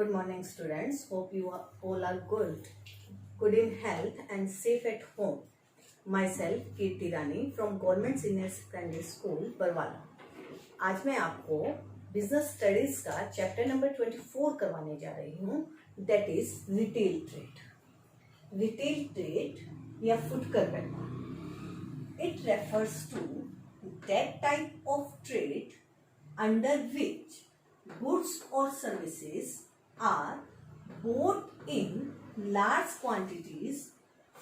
Good morning, students. Hope you all are good in health and safe at home. Myself, Kirti Rani from Government Senior Secondary School, Barwala. आज मैं आपको business studies का number नंबर 24 करवाने जा रही हूँ. That is retail trade. Retail trade या फुटकर व्यापार. It refers to that type of trade under which goods or services are bought in large quantities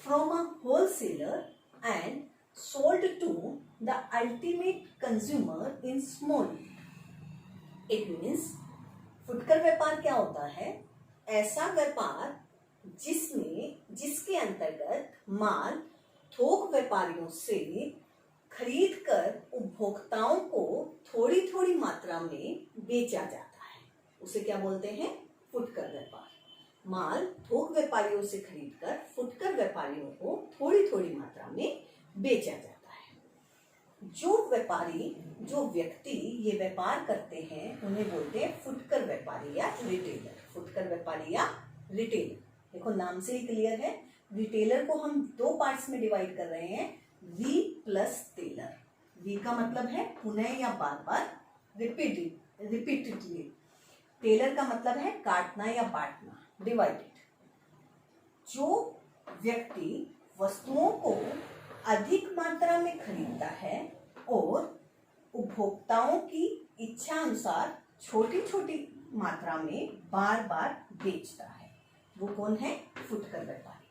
from a wholesaler and sold to the ultimate consumer in small. It means फुटकर व्यापार क्या होता है? ऐसा व्यापार जिसके अंतर्गत माल थोक व्यापारियों से खरीद कर उपभोक्ताओं को थोड़ी थोड़ी मात्रा में बेचा जाता है, उसे क्या बोलते हैं? फुटकर व्यापार. माल थोक व्यापारियों से खरीदकर फुटकर व्यापारियों को थोड़ी थोड़ी मात्रा में बेचा जाता है. जो व्यक्ति ये व्यापार करते हैं उन्हें बोलते हैं फुटकर व्यापारी या रिटेलर. फुटकर व्यापारी या रिटेलर. देखो नाम से ही क्लियर है. रिटेलर को हम दो पार्ट्स में डिवाइड कर रहे हैं, वी प्लस टेलर. वी का मतलब है पुनः या बार बार, रिपीटेडली. टेलर का मतलब है काटना या बांटना, डिवाइडेड. जो व्यक्ति वस्तुओं को अधिक मात्रा में खरीदता है और उपभोक्ताओं की इच्छा अनुसार छोटी छोटी मात्रा में बार बार बेचता है, वो कौन है? फुटकर व्यापारी.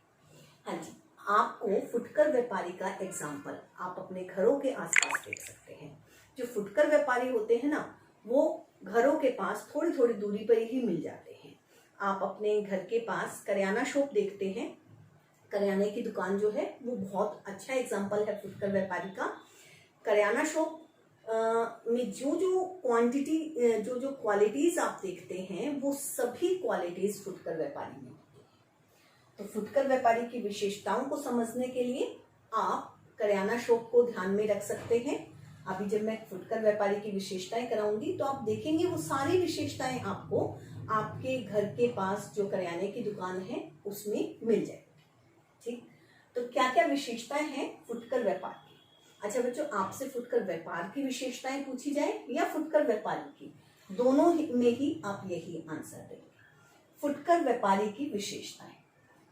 हाँ जी, आपको फुटकर व्यापारी का एग्जाम्पल आप अपने घरों के आसपास देख सकते हैं. जो फुटकर व्यापारी होते हैं ना, वो घरों के पास थोड़ी थोड़ी दूरी पर ही मिल जाते हैं. आप अपने घर के पास करियाना शॉप देखते हैं. करियाने की दुकान जो है वो बहुत अच्छा एग्जाम्पल है फुटकर व्यापारी का. करियाना शॉप में जो क्वांटिटी जो क्वालिटीज आप देखते हैं वो सभी क्वालिटीज फुटकर व्यापारी में. तो फुटकर व्यापारी की विशेषताओं को समझने के लिए आप करियाना शॉप को ध्यान में रख सकते हैं. अभी जब मैं फुटकर व्यापारी की विशेषताएं कराऊंगी तो आप देखेंगे वो सारी विशेषताएं आपको आपके घर के पास जो करियाने की दुकान है उसमें मिल जाएगी. ठीक, तो क्या क्या विशेषताएं हैं फुटकर व्यापार की? अच्छा बच्चों, आपसे फुटकर व्यापार की विशेषताएं पूछी जाए या फुटकर व्यापारी की, दोनों में ही आप यही आंसर देंगे. फुटकर व्यापारी की विशेषताएं,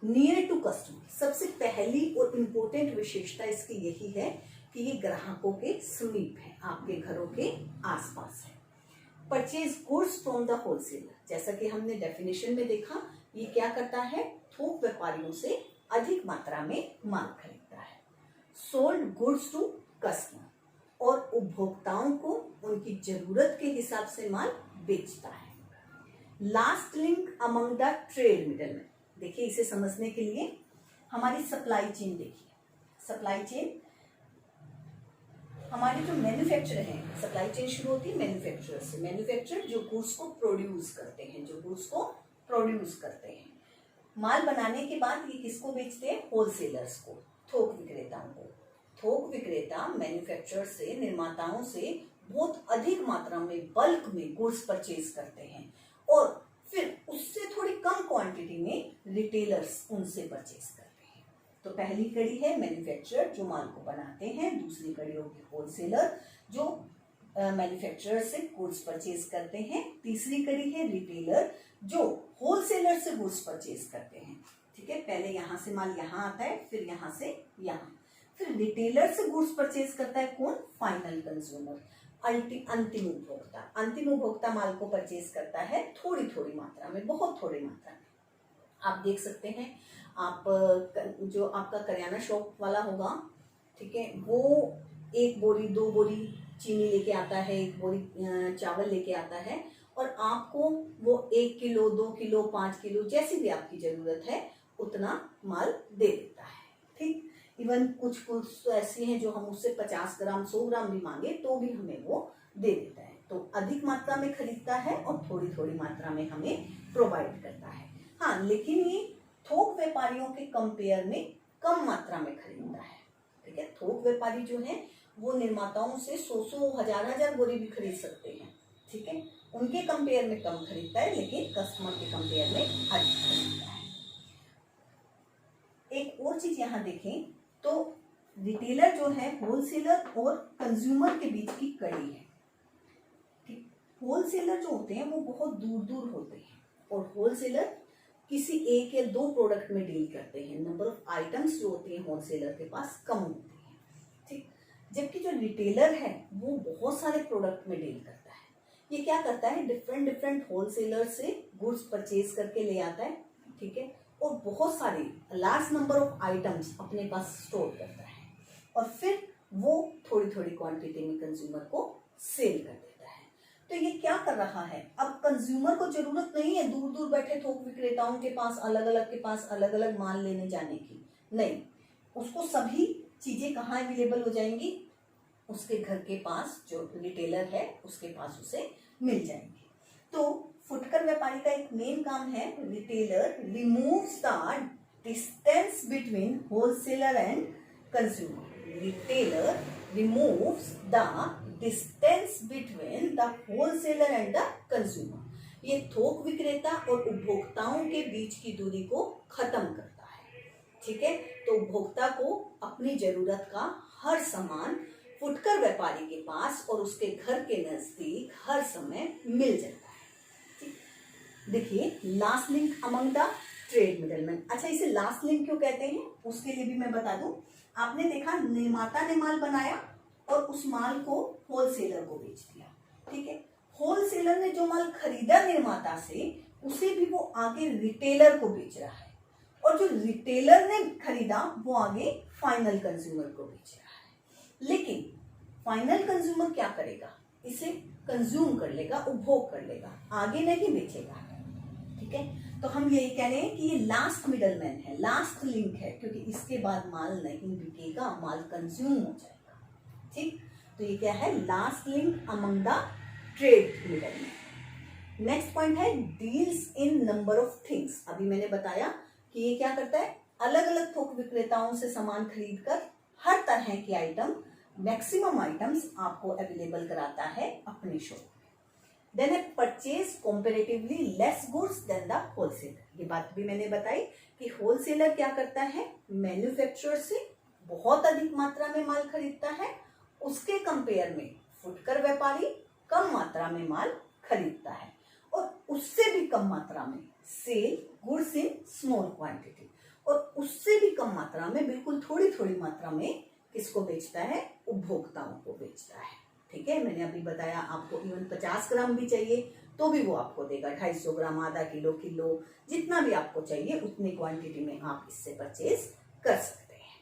नियर टू कस्टमर. सबसे पहली और इम्पोर्टेंट विशेषता इसकी यही है कि ये ग्राहकों के समीप है, आपके घरों के आसपास है. Purchase goods from the wholesaler. जैसा कि हमने डेफिनेशन में देखा, ये क्या करता है? थोक व्यापारियों से अधिक मात्रा में माल खरीदता है. Sold goods to customer. और उपभोक्ताओं को उनकी जरूरत के हिसाब से माल बेचता है. Last link among the trade middleman. देखिए, इसे समझने के लिए हमारी सप्लाई चेन देखिए. सप्लाई चेन हमारी जो मैन्युफैक्चरर है, सप्लाई चेन शुरू होती है मैन्युफैक्चरर से. मैन्युफैक्चरर जो गुड्स को प्रोड्यूस करते हैं, माल बनाने के बाद ये किसको बेचते हैं? होलसेलर्स को, थोक विक्रेताओं को. थोक विक्रेता मैन्युफैक्चरर से, निर्माताओं से बहुत अधिक मात्रा में, बल्क में गुड्स परचेज करते हैं और फिर उससे थोड़ी कम क्वांटिटी में रिटेलर्स उनसे परचेज करते हैं. तो पहली कड़ी है मैन्युफैक्चरर जो माल को बनाते हैं. दूसरी कड़ी होगी होलसेलर जो मैन्युफैक्चरर से गुड्स परचेज करते हैं. तीसरी कड़ी है रिटेलर जो होलसेलर से गुड्स परचेज करते हैं. ठीक है, पहले यहाँ से माल यहाँ आता है, फिर यहाँ से यहाँ. फिर रिटेलर से गुड्स परचेज करता है कौन? फाइनल कंज्यूमर, अंतिम उपभोक्ता. अंतिम उपभोक्ता माल को परचेज करता है थोड़ी थोड़ी मात्रा में, बहुत थोड़ी मात्रा में. आप देख सकते हैं, आप जो आपका करियाना शॉप वाला होगा, ठीक है, वो 1 बोरी 2 बोरी चीनी लेके आता है, 1 बोरी चावल लेके आता है और आपको वो 1 किलो 2 किलो 5 किलो जैसी भी आपकी जरूरत है उतना माल दे देता है. ठीक, इवन कुछ ऐसी हैं जो हम उससे 50 ग्राम 100 ग्राम भी मांगे तो भी हमें वो दे देता है. तो अधिक मात्रा में खरीदता है और थोड़ी थोड़ी मात्रा में हमें प्रोवाइड करता है. हाँ, लेकिन ये थोक व्यापारियों के कंपेयर में कम मात्रा में खरीदता है. ठीक है, थोक व्यापारी जो है वो निर्माताओं से 100 हजार बोरी भी खरीद सकते हैं. ठीक है, उनके कंपेयर में कम खरीदता है लेकिन कस्टमर के कंपेयर में अधिक खरीदता है। एक और चीज यहाँ देखें तो रिटेलर जो है होलसेलर और कंज्यूमर के बीच की कड़ी है। होलसेलर जो होते हैं वो बहुत दूर दूर होते हैं और होलसेलर किसी एक या दो प्रोडक्ट में डील करते हैं। नंबर ऑफ आइटम्स जो होते हैं होलसेलर के पास कम होते हैं, ठीक। जबकि जो रिटेलर है वो बहुत सारे प्रोडक्ट में डील करता है। ये क्या करता है, डिफरेंट डिफरेंट होलसेलर से गुड्स परचेज करके ले आता है, ठीक है, और बहुत सारे लार्ज नंबर ऑफ आइटम्स अपने पास स्टोर करता है और फिर वो थोड़ी थोड़ी क्वांटिटी में कंज्यूमर को सेल कर देता है। तो ये क्या कर रहा है, अब कंज्यूमर को जरूरत नहीं है दूर दूर बैठे थोक विक्रेताओं के पास अलग अलग माल लेने जाने की, नहीं, उसको सभी चीजें कहाँ अवेलेबल हो जाएंगी, उसके घर के पास जो रिटेलर है उसके पास उसे मिल जाएंगे। तो फुटकर व्यापारी का एक मेन काम है, retailer removes the distance between wholesaler and consumer. Retailer removes the distance between the wholesaler and the consumer. ये थोक विक्रेता और उपभोक्ताओं के बीच की दूरी को खत्म करता है, ठीक है। तो उपभोक्ता को अपनी जरूरत का हर सामान फुटकर व्यापारी के पास और उसके घर के नजदीक हर समय मिल जाता है, ठीक। देखिए, last link among the trade middleman. अच्छा, इसे लास्ट लिंक क्यों कहते हैं उसके लिए भी मैं बता दूं। आपने देखा, निर्माता ने माल बनाया और उस माल को होलसेलर को बेच दिया, ठीक है। होलसेलर ने जो माल खरीदा निर्माता से उसे भी वो आगे रिटेलर को बेच रहा है और जो रिटेलर ने खरीदा वो आगे फाइनल कंज्यूमर को बेच रहा है। लेकिन फाइनल कंज्यूमर क्या करेगा, इसे कंज्यूम कर लेगा, उपभोग कर लेगा, आगे नहीं बेचेगा, ठीक है। तो हम यही कह रहे हैं कि ये लास्ट मिडलमैन है, लास्ट लिंक है, क्योंकि इसके बाद माल नहीं बिकेगा, माल कंज्यूम हो जाएगा, ठीक। तो ये क्या है, last link among the trade middleman. Next point है deals in number of things. अभी मैंने बताया कि ये क्या करता है, अलग अलग थोक विक्रेताओं से सामान खरीद कर हर तरह के आइटम, मैक्सिमम आइटम्स आपको अवेलेबल कराता है अपने शॉप में। देन है purchase comparatively less goods than the wholesaler. ये बात भी मैंने बताई कि होलसेलर क्या करता है, मैन्युफैक्चरर से बहुत अधिक मात्रा में माल खरीदता है, उसके कंपेयर में फुटकर व्यापारी कम मात्रा में माल खरीदता है और उससे भी कम मात्रा में sell goods in small quantity, और उससे भी कम मात्रा में, बिल्कुल थोड़ी थोड़ी मात्रा में किसको बेचता है, उपभोक्ताओं को बेचता है, ठीक है। मैंने अभी बताया आपको इवन 50 ग्राम भी चाहिए तो भी वो आपको देगा, 250 ग्राम, आधा किलो, किलो, जितना भी आपको चाहिए उतनी क्वांटिटी में आप इससे परचेज कर सकते हैं।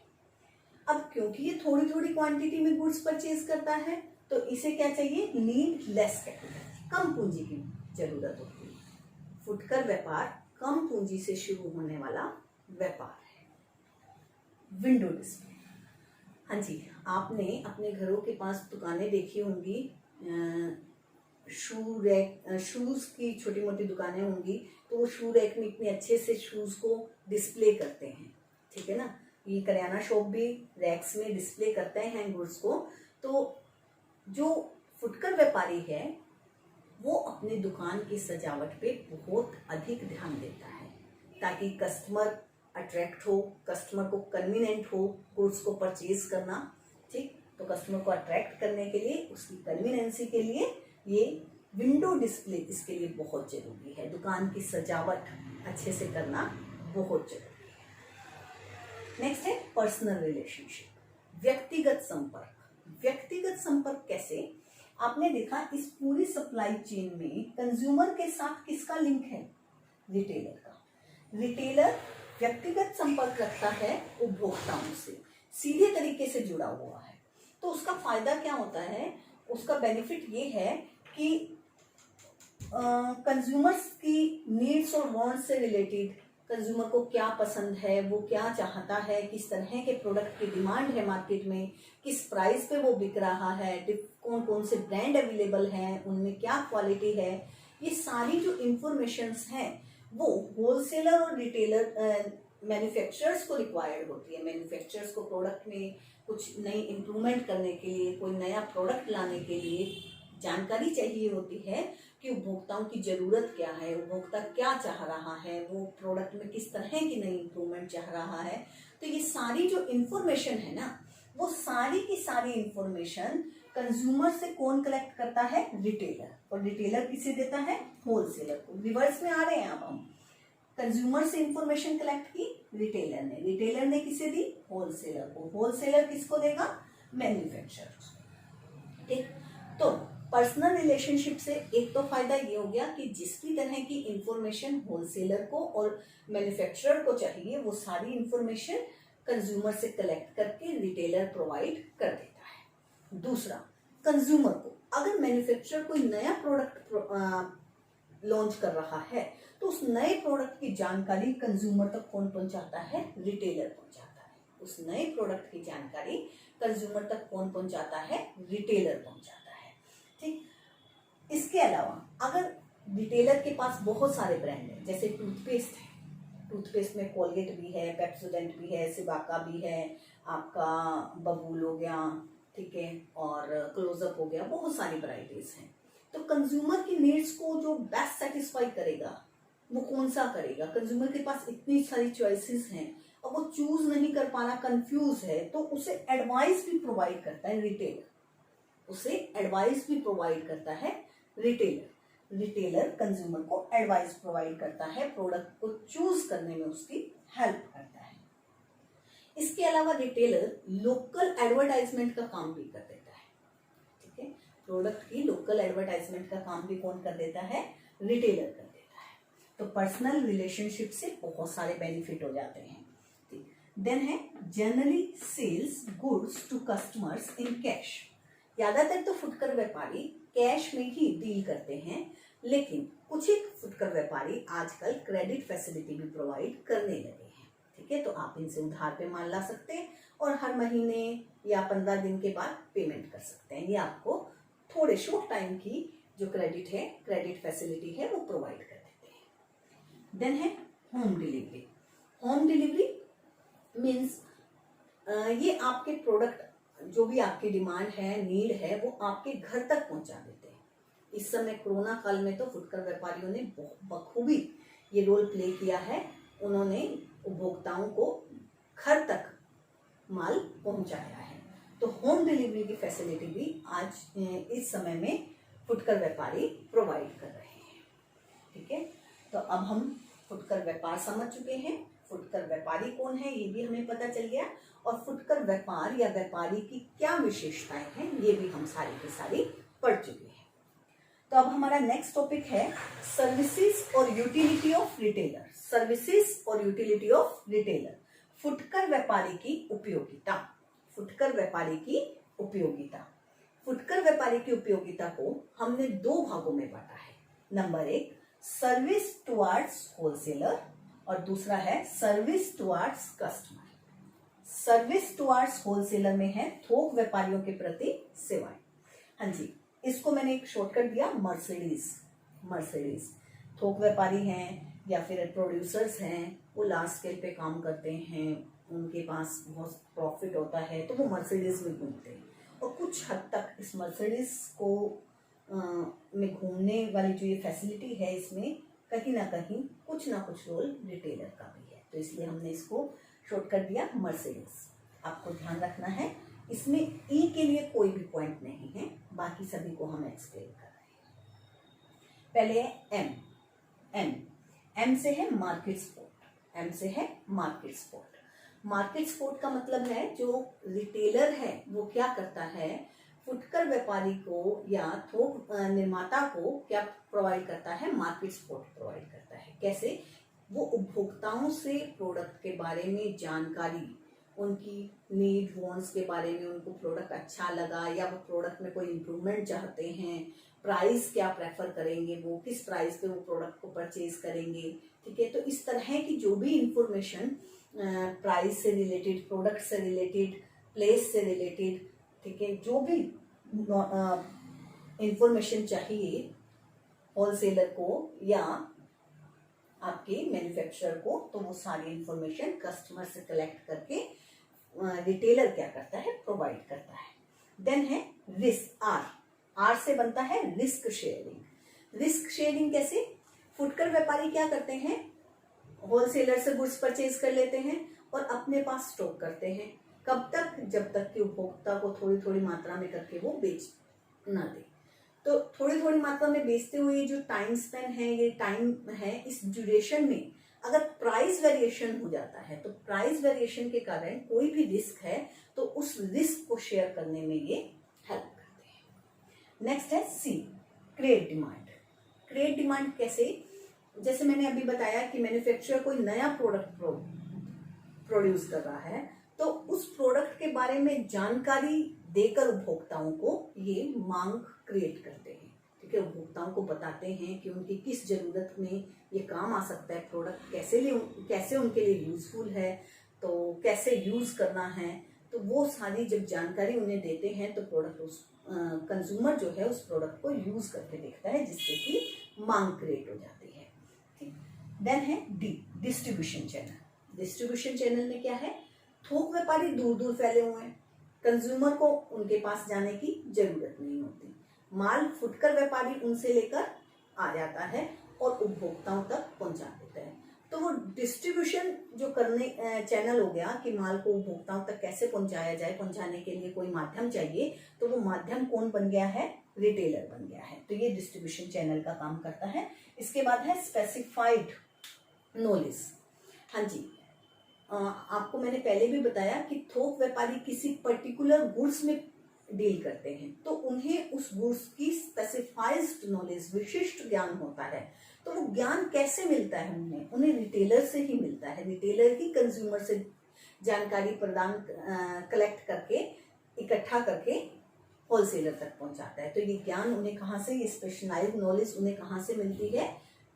अब क्योंकि ये थोड़ी थोड़ी क्वांटिटी में गुड्स परचेज करता है तो इसे क्या चाहिए, नीड लेस कैपिटल, कम पूंजी की जरूरत होती है। फुटकर व्यापार कम पूंजी से शुरू होने वाला व्यापार है। विंडो डिस्प्ले, हाँ जी, आपने अपने घरों के पास दुकानें देखी होंगी, शू रैक, शूज की छोटी मोटी दुकानें होंगी, तो वो शू रैक में इतने अच्छे से शूज को डिस्प्ले करते हैं, ठीक है ना। ये करियाना शॉप भी रैक्स में डिस्प्ले करते हैं गुड्स को। तो जो फुटकर व्यापारी है वो अपने दुकान की सजावट पे बहुत अधिक ध्यान देता है ताकि कस्टमर अट्रैक्ट हो, कस्टमर को कन्वीनियंट हो गुड्स को परचेज करना, ठीक। तो कस्टमर को अट्रैक्ट करने के लिए, उसकी कन्वीनियंसी के लिए ये विंडो डिस्प्ले इसके लिए बहुत जरूरी है। दुकान की सजावट अच्छे से करना बहुत जरूरी है। नेक्स्ट है पर्सनल रिलेशनशिप, व्यक्तिगत संपर्क। व्यक्तिगत संपर्क कैसे, आपने देखा इस पूरी सप्लाई चेन में कंज्यूमर के साथ किसका लिंक है, रिटेलर का। रिटेलर व्यक्तिगत संपर्क रखता है उपभोक्ताओं से, सीधे तरीके से जुड़ा हुआ है। तो उसका फायदा क्या होता है, उसका बेनिफिट ये है कि कंज्यूमर्स की नीड्स और वांट्स से रिलेटेड, कंज्यूमर को क्या पसंद है, वो क्या चाहता है, किस तरह के प्रोडक्ट की डिमांड है मार्केट में, किस प्राइस पे वो बिक रहा है, कौन कौन से ब्रांड अवेलेबल हैं, उनमें क्या क्वालिटी है, ये सारी जो इंफॉर्मेशंस हैं वो होलसेलर और रिटेलर मैन्युफैक्चरर्स को रिक्वायर्ड होती है। मैन्युफैक्चरर्स को प्रोडक्ट में कुछ नई इम्प्रूवमेंट करने के लिए, कोई नया प्रोडक्ट लाने के लिए जानकारी चाहिए होती है, कि उपभोक्ताओं की जरूरत क्या है, उपभोक्ता क्या चाह रहा है, वो प्रोडक्ट में किस तरह की नई इंप्रूवमेंट चाह रहा है। तो ये सारी जो इंफॉर्मेशन है ना, वो सारी की सारी इंफॉर्मेशन कंज्यूमर से कौन कलेक्ट करता है? रिटेलर। और रिटेलर किसे देता है? होलसेलर को। रिवर्स में आ रहे हैं अब हम। कंज्यूमर से इंफॉर्मेशन कलेक्ट की रिटेलर ने, रिटेलर ने किसे दी? होलसेलर को। होलसेलर किसको देगा? मैन्युफैक्चरर। ठीक, तो पर्सनल रिलेशनशिप से एक तो फायदा ये हो गया कि जिसकी तरह की इंफॉर्मेशन होलसेलर को और मैन्युफैक्चरर को चाहिए, वो सारी इंफॉर्मेशन कंज्यूमर से कलेक्ट करके रिटेलर प्रोवाइड कर देता है। दूसरा, कंज्यूमर को अगर मैन्युफैक्चरर कोई नया प्रोडक्ट लॉन्च कर रहा है तो उस नए प्रोडक्ट की जानकारी कंज्यूमर तक कौन पहुंचाता है? रिटेलर पहुंचाता है। उस नए प्रोडक्ट की जानकारी कंज्यूमर तक कौन पहुंचाता है? रिटेलर पहुंचाता है। ठीक, इसके अलावा अगर रिटेलर के पास बहुत सारे ब्रांड हैं, जैसे टूथपेस्ट है, टूथपेस्ट में कोलगेट भी है, पेप्सोडेंट भी है, सिबाका भी है, आपका बबूल हो गया, ठीक है, और क्लोजअप हो गया, बहुत सारी वैरायटीज हैं। तो कंज्यूमर की नीड्स को जो बेस्ट सेटिस्फाई करेगा वो कौन सा करेगा? कंज्यूमर के पास इतनी सारी चॉइसेस हैं, अब वो चूज नहीं कर पा रहा, कंफ्यूज है, तो उसे एडवाइस भी प्रोवाइड करता है रिटेलर। उसे एडवाइस भी प्रोवाइड करता है रिटेलर। रिटेलर कंज्यूमर को एडवाइस प्रोवाइड करता है, प्रोडक्ट को चूज करने में उसकी हेल्प करता है। इसके अलावा रिटेलर लोकल एडवर्टाइजमेंट का काम भी कर देता है। ठीक है, प्रोडक्ट की लोकल एडवर्टाइजमेंट का काम भी कौन कर देता है? रिटेलर कर देता है। तो पर्सनल रिलेशनशिप से बहुत सारे बेनिफिट हो जाते हैं। देन है generally sales goods to customers in cash. ज्यादातर तो फुटकर व्यापारी कैश में ही डील करते हैं, लेकिन कुछ ही फुटकर व्यापारी आजकल क्रेडिट फैसिलिटी भी प्रोवाइड करने लगे हैं। ठीक है, तो आप इनसे उधार पे माल ला सकते हैं और हर महीने या 15 दिन के बाद पेमेंट कर सकते हैं। ये आपको थोड़े शॉर्ट टाइम की जो क्रेडिट है, क्रेडिट फैसिलिटी है, वो प्रोवाइड कर देते हैं। देन है home delivery. Home delivery means ये आपके प्रोडक्ट जो भी आपकी डिमांड है, नीड है, वो आपके घर तक पहुंचा देते हैं। इस समय कोरोना काल में तो फुटकर व्यापारियों ने बखूबी ये रोल प्ले किया है। उन्होंने उपभोक्ताओं को घर तक माल पहुंचाया है। तो होम डिलीवरी की फैसिलिटी भी आज इस समय में फुटकर व्यापारी प्रोवाइड कर रहे हैं। ठीक है, तो अब हम फुटकर व्यापार समझ चुके हैं। फुटकर व्यापारी कौन है ये भी हमें पता चल गया, और फुटकर व्यापार या व्यापारी की क्या विशेषताएं हैं ये भी हम सारी की सारी पढ़ चुके हैं। तो अब हमारा नेक्स्ट टॉपिक है सर्विसेज और यूटिलिटी ऑफ रिटेलर। सर्विसेज और यूटिलिटी ऑफ रिटेलर, फुटकर व्यापारी की उपयोगिता। फुटकर व्यापारी की उपयोगिता। फुटकर व्यापारी की उपयोगिता को हमने दो भागों में बांटा है। नंबर 1 सर्विस टुवर्ड्स होलसेलर और दूसरा है service towards customer. Service towards wholesaler में है थोक व्यापारियों के प्रति सेवाएं। हाँ जी, इसको मैंने एक शॉर्टकट दिया, मर्सिडीज। मर्सिडीज थोक व्यापारी हैं या फिर प्रोड्यूसर्स हैं, वो लार्ज स्केल पे काम करते हैं, उनके पास बहुत प्रॉफिट होता है, तो वो मर्सिडीज में घूमते हैं। और कुछ हद तक इस मर्सिडीज को में घूमने वाली जो ये फैसिलिटी है, इसमें कहीं ना कुछ रोल रिटेलर का भी है। तो इसलिए हमने इसको शॉर्टकट दिया मर्सिडीज। आपको ध्यान रखना है, इसमें ई के लिए कोई भी पॉइंट नहीं है, बाकी सभी को हम एक्सप्लेन कर रहे हैं। पहले एम। एम एम से है मार्केट सपोर्ट। एम से है मार्केट सपोर्ट। मार्केट सपोर्ट का मतलब है जो रिटेलर है वो क्या करता है, फुटकर व्यापारी को या थोक निर्माता को क्या प्रोवाइड करता है? मार्केट सपोर्ट प्रोवाइड करता है। कैसे? वो उपभोक्ताओं से प्रोडक्ट के बारे में जानकारी, उनकी नीड वांट्स के बारे में, उनको प्रोडक्ट अच्छा लगा या वो प्रोडक्ट में कोई इम्प्रूवमेंट चाहते हैं, प्राइस क्या प्रेफर करेंगे, वो किस प्राइस पे वो प्रोडक्ट को परचेज करेंगे। ठीक है, तो इस तरह की जो भी इंफॉर्मेशन प्राइस से रिलेटेड, प्रोडक्ट से रिलेटेड, प्लेस से रिलेटेड, ठीक है, जो भी इंफॉर्मेशन चाहिए होलसेलर को या आपके मैन्युफैक्चरर को, तो वो सारी इंफॉर्मेशन कस्टमर से कलेक्ट करके रिटेलर क्या करता है? प्रोवाइड करता है। देन है रिस्क। आर। आर से बनता है रिस्क शेयरिंग। रिस्क शेयरिंग कैसे? फुटकर व्यापारी क्या करते हैं, होलसेलर से गुड्स परचेज कर लेते हैं और अपने पास स्टॉक करते हैं। कब तक? जब तक कि उपभोक्ता को थोड़ी थोड़ी मात्रा में करके वो बेच ना दे। तो थोड़ी थोड़ी मात्रा में बेचते हुए जो टाइम स्पेन है, ये टाइम है, इस ड्यूरेशन में अगर प्राइस वेरिएशन हो जाता है तो प्राइस वेरिएशन के कारण कोई भी रिस्क है तो उस रिस्क को शेयर करने में ये हेल्प करते हैं। नेक्स्ट है सी, क्रिएट डिमांड। क्रिएट डिमांड कैसे? जैसे मैंने अभी बताया कि मैन्युफैक्चरर कोई नया प्रोडक्ट प्रोड्यूस कर रहा है तो उस प्रोडक्ट के बारे में जानकारी देकर उपभोक्ताओं को ये मांग क्रिएट करते हैं। ठीक है, उपभोक्ताओं को बताते हैं कि उनकी किस जरूरत में ये काम आ सकता है, प्रोडक्ट कैसे उनके लिए यूजफुल है, तो कैसे यूज करना है। तो वो सारी जब जानकारी उन्हें देते हैं तो प्रोडक्ट उस कंज्यूमर जो है उस प्रोडक्ट को यूज करके देखता है, जिससे कि मांग क्रिएट हो जाती है। ठीक, देन है D, distribution channel. Distribution channel में क्या है, थोक व्यापारी दूर दूर फैले हुए हैं, कंज्यूमर को उनके पास जाने की जरूरत नहीं होती, माल फुटकर व्यापारी उनसे लेकर आ जाता है और उपभोक्ताओं तक पहुंचा देता है। तो वो डिस्ट्रीब्यूशन जो करने चैनल हो गया कि माल को उपभोक्ताओं तक कैसे पहुंचाया जाए, पहुंचाने के लिए कोई माध्यम चाहिए, तो वो माध्यम कौन बन गया है, रिटेलर बन गया है। तो ये डिस्ट्रीब्यूशन चैनल का काम करता है। इसके बाद है स्पेसिफाइड नॉलेज। हाँ जी, आपको मैंने पहले भी बताया कि थोक व्यापारी किसी पर्टिकुलर गुड्स में डील करते हैं तो उन्हें उस गुड्स की स्पेसिफाइड नॉलेज, विशिष्ट ज्ञान होता है। तो वो ज्ञान कैसे मिलता है उन्हें रिटेलर से ही मिलता है। रिटेलर ही कंज्यूमर से जानकारी प्रदान कलेक्ट करके, इकट्ठा करके होलसेलर तक पहुंचाता है। तो ये ज्ञान उन्हें कहाँ से, ये स्पेशलाइज्ड नॉलेज उन्हें कहाँ से मिलती है,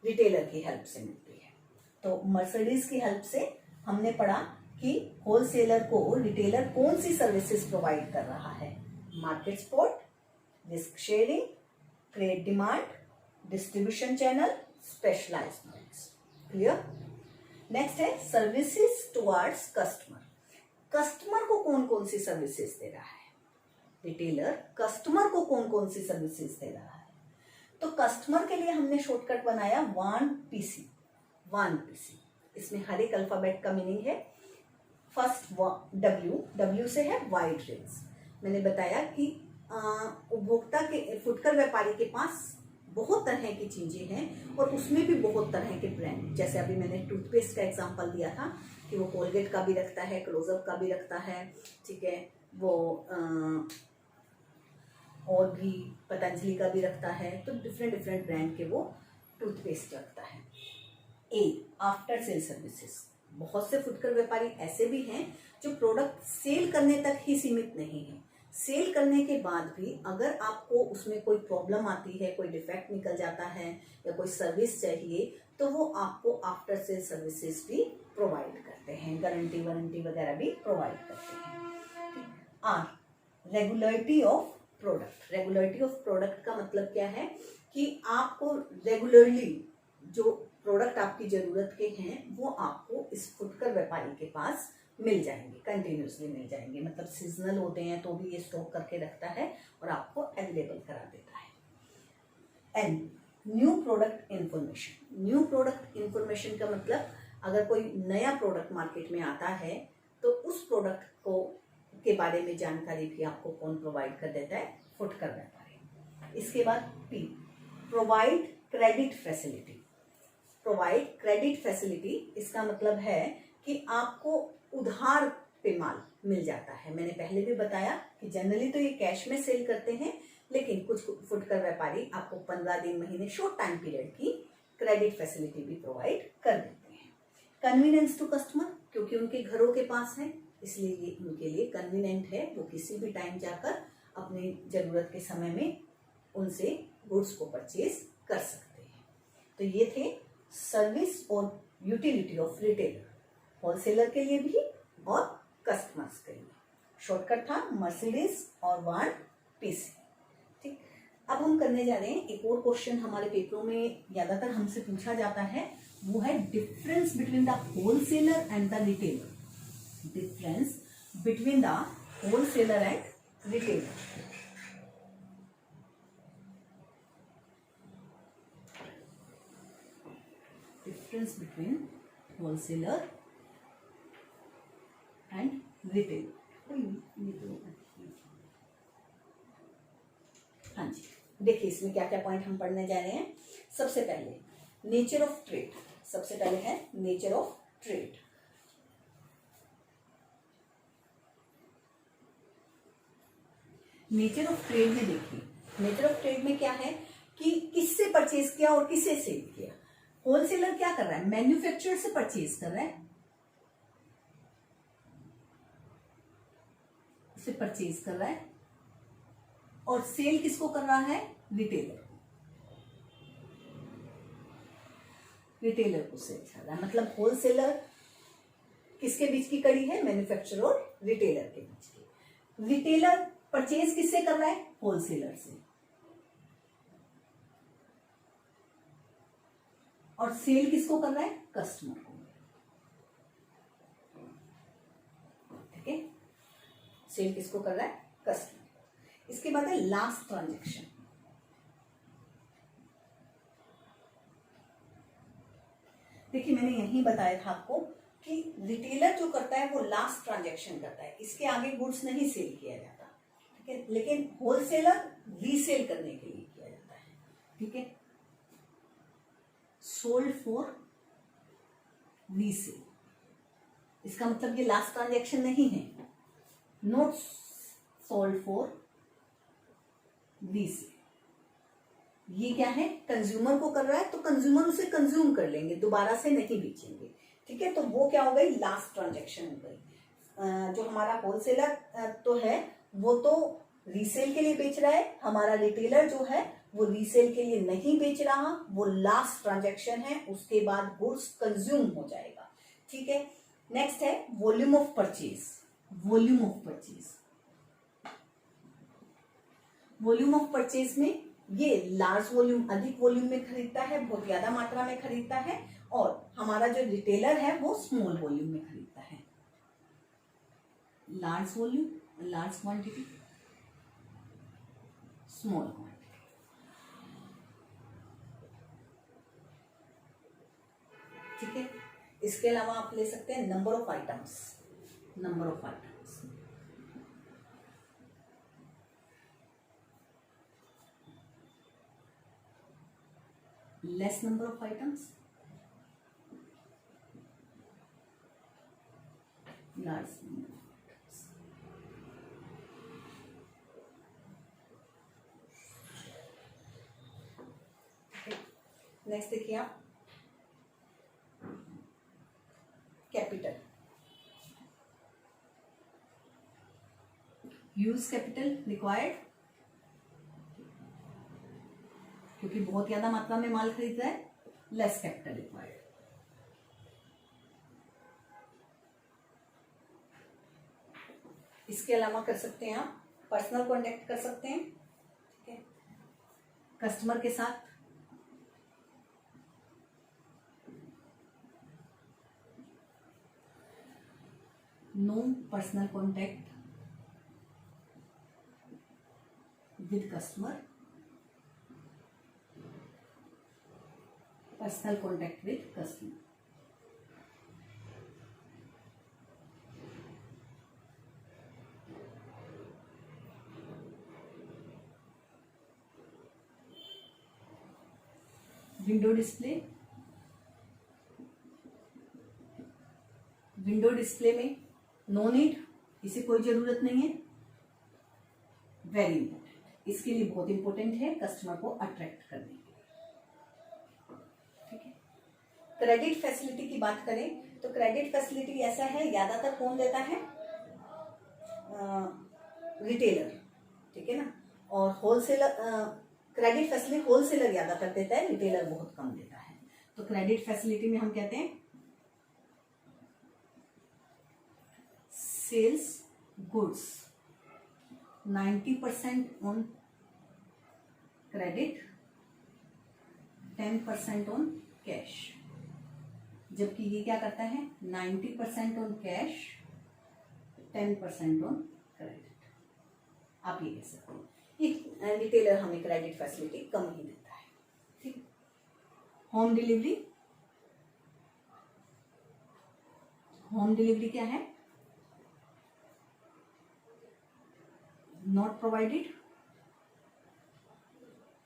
रिटेलर की हेल्प से मिलती है। तो मर्सिडीज की हेल्प से हमने पढ़ा कि होलसेलर को रिटेलर कौन सी सर्विसेज प्रोवाइड कर रहा है, market support, risk sharing, create demand, distribution channel, specialized knowledge. Clear? Next है सर्विसेज टुवर्ड्स कस्टमर। कस्टमर को कौन कौन सी सर्विसेज दे रहा है, रिटेलर कस्टमर को कौन कौन सी सर्विसेज दे रहा है। तो कस्टमर के लिए हमने शॉर्टकट बनाया 1PC। 1PC, इसमें हर एक अल्फाबेट का मीनिंग है। फर्स्ट W से है वाइड रेंज। मैंने बताया कि उपभोक्ता के, फुटकर व्यापारी के पास बहुत तरह की चीजें हैं और उसमें भी बहुत तरह के ब्रांड, जैसे अभी मैंने टूथपेस्ट का एग्जांपल दिया था कि वो कोलगेट का भी रखता है, क्लोजअप का भी रखता है, ठीक है, वो और भी पतंजलि का भी रखता है। तो डिफरेंट डिफरेंट ब्रांड के वो टूथपेस्ट रखता है। After sale services. बहुत से फुटकर व्यापारी ऐसे भी हैं जो प्रोडक्ट सेल करने तक ही सीमित नहीं है, सेल करने के बाद भी अगर आपको उसमें कोई प्रॉब्लम आती है, कोई डिफेक्ट निकल जाता है या कोई सर्विस चाहिए, तो वो आपको आफ्टर सेल सर्विसेज भी प्रोवाइड करते हैं, गारंटी वारंटी वगैरह भी प्रोवाइड करते हैं। Regularity of product. Regularity of product का मतलब क्या है कि आपको रेगुलरली जो प्रोडक्ट आपकी जरूरत के हैं वो आपको इस फुटकर व्यापारी के पास मिल जाएंगे, कंटिन्यूसली मिल जाएंगे। मतलब सीजनल होते हैं तो भी ये स्टॉक करके रखता है और आपको अवेलेबल करा देता है। And new product information. New product information का मतलब अगर कोई नया प्रोडक्ट मार्केट में आता है तो उस प्रोडक्ट को के बारे में जानकारी भी आपको कौन प्रोवाइड कर देता है, फुटकर व्यापारी। इसके बाद P, provide credit facility. Provide credit facility, इसका मतलब है कि आपको उधार पे माल मिल जाता है। मैंने पहले भी बताया कि जनरली तो ये कैश में सेल करते हैं, लेकिन कुछ फुटकर व्यापारी आपको 15 दिन, महीने, शॉर्ट टाइम पीरियड की क्रेडिट फैसिलिटी भी प्रोवाइड कर देते हैं। कन्वीनियंस टू कस्टमर, क्योंकि उनके घरों के पास है इसलिए ये उनके लिए कन्वीनियंट है, वो किसी भी टाइम जाकर अपनी जरूरत के समय में उनसे गुड्स को परचेज कर सकते हैं। तो ये थे सर्विस और यूटिलिटी ऑफ रिटेलर, होलसेलर के लिए भी और कस्टमर्स के लिए। शॉर्टकट था मर्सिडीज और 1PC। ठीक, अब हम करने जा रहे हैं एक और क्वेश्चन, हमारे पेपरों में ज्यादातर हमसे पूछा जाता है, वो है difference between the wholesaler and the retailer. Difference between the wholesaler and retailer. Difference between wholesaler and retailer. हाँ जी, देखिए इसमें क्या क्या पॉइंट हम पढ़ने जा रहे हैं। सबसे पहले नेचर ऑफ ट्रेड, सबसे पहले है nature of trade. Nature of trade में देखिए, नेचर ऑफ ट्रेड में क्या है कि किससे परचेज किया और किससे सेल किया। होलसेलर क्या कर रहा है, मैन्युफैक्चरर से परचेज कर रहा है, उसे परचेज कर रहा है, और सेल किसको कर रहा है, रिटेलर, रिटेलर को सेल कर रहा है। मतलब होलसेलर किसके बीच की कड़ी है, मैन्युफैक्चरर और रिटेलर के बीच की। रिटेलर परचेज किससे कर रहा है, होलसेलर से, और सेल किसको कर रहा है, कस्टमर को। ठीक है, सेल किसको कर रहा है, कस्टमर। इसके बाद है लास्ट ट्रांजैक्शन। देखिए मैंने यही बताया था आपको कि रिटेलर जो करता है वो लास्ट ट्रांजैक्शन करता है, इसके आगे गुड्स नहीं सेल किया जाता। ठीक है, लेकिन होलसेलर रीसेल करने के लिए किया जाता है। ठीक है, सोल्ड फॉर रीसेल, इसका मतलब ये लास्ट ट्रांजैक्शन नहीं है, नॉट सोल्ड फॉर रीसेल। ये क्या है, कंज्यूमर को कर रहा है, तो कंज्यूमर उसे कंज्यूम कर लेंगे, दोबारा से नहीं बेचेंगे। ठीक है, तो वो क्या हो गई, लास्ट ट्रांजैक्शन हो गई। जो हमारा होलसेलर तो है वो तो रीसेल के लिए बेच रहा है, हमारा रिटेलर जो है वो रीसेल के लिए नहीं बेच रहा, वो लास्ट ट्रांजैक्शन है, उसके बाद गुड्स कंज्यूम हो जाएगा। ठीक है, नेक्स्ट है volume of purchase. Volume of purchase, volume of purchase में ये लार्ज वॉल्यूम, अधिक वॉल्यूम में खरीदता है, बहुत ज्यादा मात्रा में खरीदता है, और हमारा जो रिटेलर है वो स्मॉल वॉल्यूम में खरीदता है। Large volume, large quantity, small quantity. ठीक है, इसके अलावा आप ले सकते हैं number of items. Number of items, less number of items, large number of items। Next देखिए आप, कैपिटल। यूज कैपिटल रिक्वायर्ड, क्योंकि बहुत ज्यादा मात्रा में माल खरीद रहा है, लेस कैपिटल रिक्वायर्ड। इसके अलावा कर सकते हैं आप पर्सनल कॉन्टेक्ट कर सकते हैं। ठीक है, कस्टमर के साथ, no personal contact with customer, personal contact with customer. Window display, window display में नो नीड, इसे कोई जरूरत नहीं है, वेरी इंपॉर्टेंट, इसके लिए बहुत इंपॉर्टेंट है कस्टमर को अट्रैक्ट करने के लिए। ठीक है, क्रेडिट फैसिलिटी की बात करें तो क्रेडिट फैसिलिटी ऐसा है, ज्यादातर कौन देता है, रिटेलर। ठीक है ना, और होलसेलर, क्रेडिट फैसिलिटी होलसेलर ज्यादातर देता है, रिटेलर बहुत कम देता है। तो क्रेडिट फैसिलिटी में हम कहते हैं sales goods 90% on credit, 10% on cash. जबकि ये क्या करता है, 90% ऑन कैश, 10% ऑन क्रेडिट। आप ये कह सकते हैं, ये रिटेलर हमें क्रेडिट फैसिलिटी कम ही देता है। ठीक, होम डिलीवरी, होम डिलीवरी क्या है? Not provided,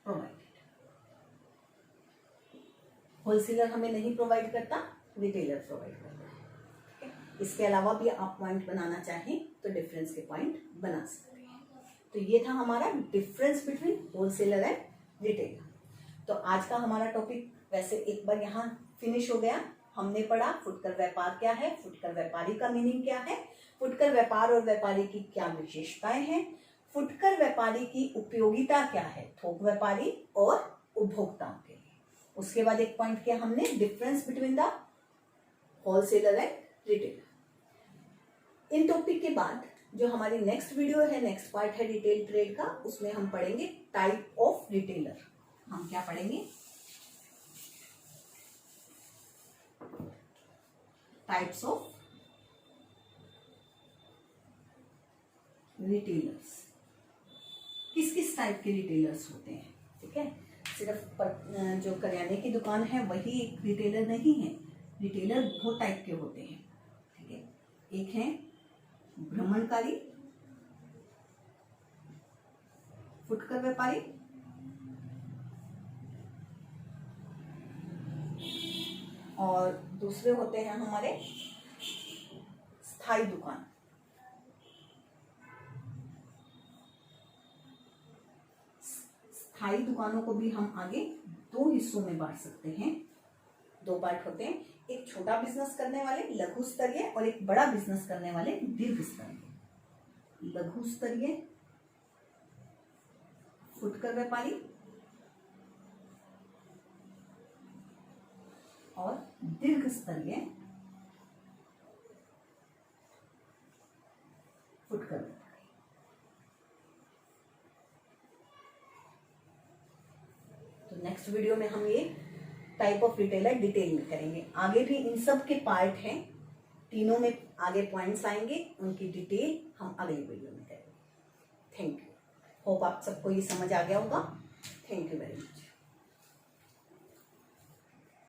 provided. होलसेलर हमें नहीं प्रोवाइड करता, रिटेलर प्रोवाइड करता है। ठीक है, इसके अलावा भी आप पॉइंट बनाना चाहें तो डिफरेंस के पॉइंट बना सकते हैं। तो ये था हमारा difference between wholesaler and retailer. तो आज का हमारा टॉपिक वैसे एक बार यहाँ फिनिश हो गया। हमने पढ़ा फुटकर व्यापार क्या है, फुटकर व्यापारी का मीनिंग क्या है, फुटकर व्यापार और व्यापारी की क्या विशेषताएं हैं, फुटकर व्यापारी की उपयोगिता क्या है थोक व्यापारी और उपभोक्ताओं के लिए। उसके बाद एक पॉइंट किया हमने, difference between the wholesaler and retailer. In topic के बाद जो हमारी नेक्स्ट वीडियो है, नेक्स्ट पार्ट है रिटेल ट्रेड का, उसमें हम पढ़ेंगे टाइप ऑफ रिटेलर। हम क्या पढ़ेंगे? Types of retailers. किस किस टाइप के रिटेलर्स होते हैं? ठीक है, सिर्फ जो करियाने की दुकान है वही एक रिटेलर नहीं है, रिटेलर बहुत टाइप के होते हैं। ठीक है, एक है भ्रमणकारी फुटकर व्यापारी, और दूसरे होते हैं हमारे स्थायी दुकान। स्थायी दुकानों को भी हम आगे दो हिस्सों में बांट सकते हैं। दो पार्ट होते हैं, एक छोटा बिजनेस करने वाले लघु स्तरीय और एक बड़ा बिजनेस करने वाले दीर्घ स्तरीय। लघु स्तरीय फुटकर व्यापारी और दीर्घ स्तरीय फुटकर व्यापारी। तो नेक्स्ट वीडियो में हम ये टाइप ऑफ रिटेलर डिटेल में करेंगे। आगे भी इन सब के पार्ट हैं, तीनों में आगे पॉइंट्स आएंगे, उनकी डिटेल हम अगली वीडियो में करेंगे। Thank you. होप आप सबको ये समझ आ गया होगा। Thank you very much.